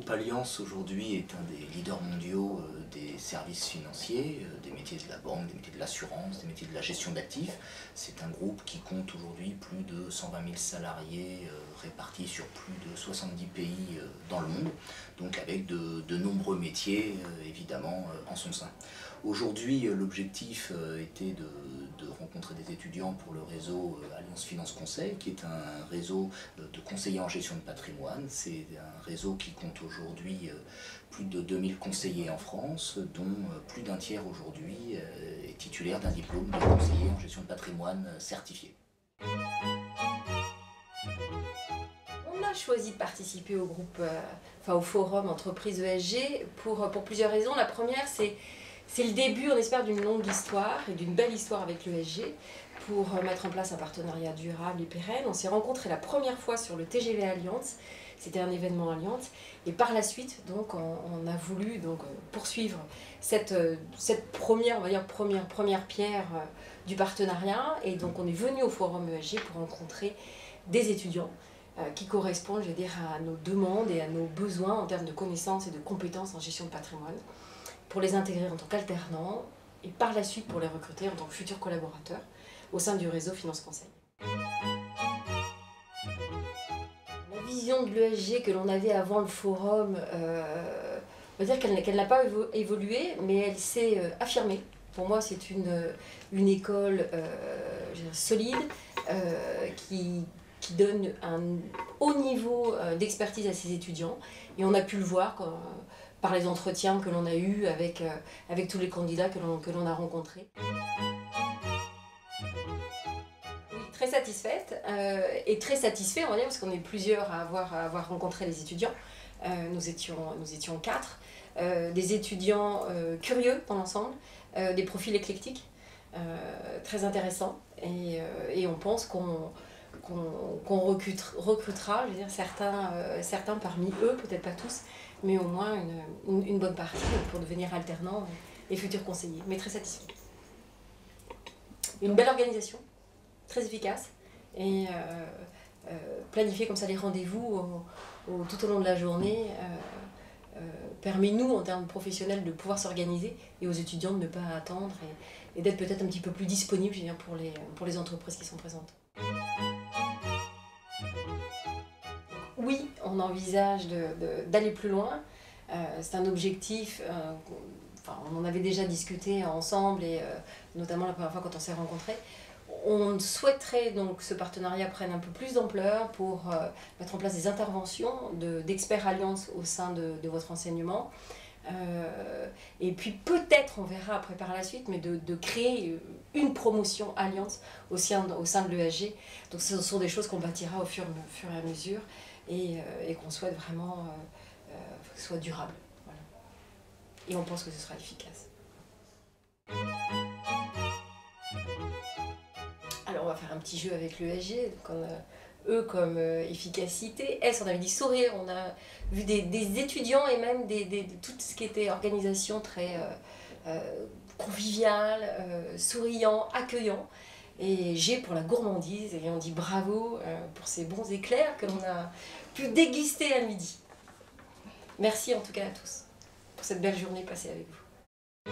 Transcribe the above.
groupe Allianz aujourd'hui est un des leaders mondiaux des services financiers, des métiers de la banque, des métiers de l'assurance, des métiers de la gestion d'actifs. C'est un groupe qui compte aujourd'hui plus de 120 000 salariés répartis sur plus de 70 pays dans le monde, donc avec de nombreux métiers évidemment en son sein. Aujourd'hui, l'objectif était de rencontrer des étudiants pour le réseau Allianz Finance Conseil, qui est un réseau de conseillers en gestion de patrimoine. C'est un réseau qui compte aujourd'hui plus de 2000 conseillers en France, dont plus d'un tiers aujourd'hui est titulaire d'un diplôme de conseiller en gestion de patrimoine certifié. On a choisi de participer au groupe, au forum entreprise ESG pour plusieurs raisons. La première, c'est le début, on espère, d'une longue histoire et d'une belle histoire avec l'ESG pour mettre en place un partenariat durable et pérenne. On s'est rencontrés la première fois sur le TGV Allianz, c'était un événement Allianz, et par la suite, donc, on a voulu poursuivre cette première, on va dire, première pierre du partenariat, et donc on est venu au forum ESG pour rencontrer des étudiants qui correspondent, je vais dire, à nos demandes et à nos besoins en termes de connaissances et de compétences en gestion de patrimoine, pour les intégrer en tant qu'alternants et par la suite pour les recruter en tant que futurs collaborateurs au sein du réseau Finance Conseil. La vision de l'ESG que l'on avait avant le forum, on va dire qu'elle n'a pas évolué, mais elle s'est affirmée. Pour moi, c'est une école solide qui donne un haut niveau d'expertise à ses étudiants. Et on a pu le voir par les entretiens que l'on a eus avec tous les candidats que l'on a rencontrés. Oui, très satisfaite et très satisfait, on va dire, parce qu'on est plusieurs à avoir rencontré les étudiants. Nous étions 4, des étudiants curieux dans l'ensemble, des profils éclectiques, très intéressants, et on pense qu'on recrutera, je veux dire, certains parmi eux, peut-être pas tous, mais au moins une bonne partie pour devenir alternants et futurs conseillers, mais très satisfaits. Une belle organisation, très efficace, et planifier comme ça les rendez-vous tout au long de la journée permet, nous, en termes professionnels, de pouvoir s'organiser, et aux étudiants de ne pas attendre et d'être peut-être un petit peu plus disponibles, je veux dire, pour les entreprises qui sont présentes. Oui, on envisage d'aller plus loin. C'est un objectif, on en avait déjà discuté ensemble, et notamment la première fois quand on s'est rencontrés. On souhaiterait donc que ce partenariat prenne un peu plus d'ampleur pour mettre en place des interventions d'experts Allianz au sein de votre enseignement. Et puis peut-être, on verra après par la suite, mais de créer une promotion Allianz au sein de l'ESG. Donc ce sont des choses qu'on bâtira au fur et à mesure, et qu'on souhaite vraiment que ce soit durable. Voilà. Et on pense que ce sera efficace. Alors on va faire un petit jeu avec l'ESG. E comme efficacité, S on avait dit sourire, on a vu des étudiants et même tout ce qui était organisation très conviviale, souriant, accueillant, et G pour la gourmandise, et on dit bravo pour ces bons éclairs que l'on a pu déguster à midi. Merci en tout cas à tous pour cette belle journée passée avec vous.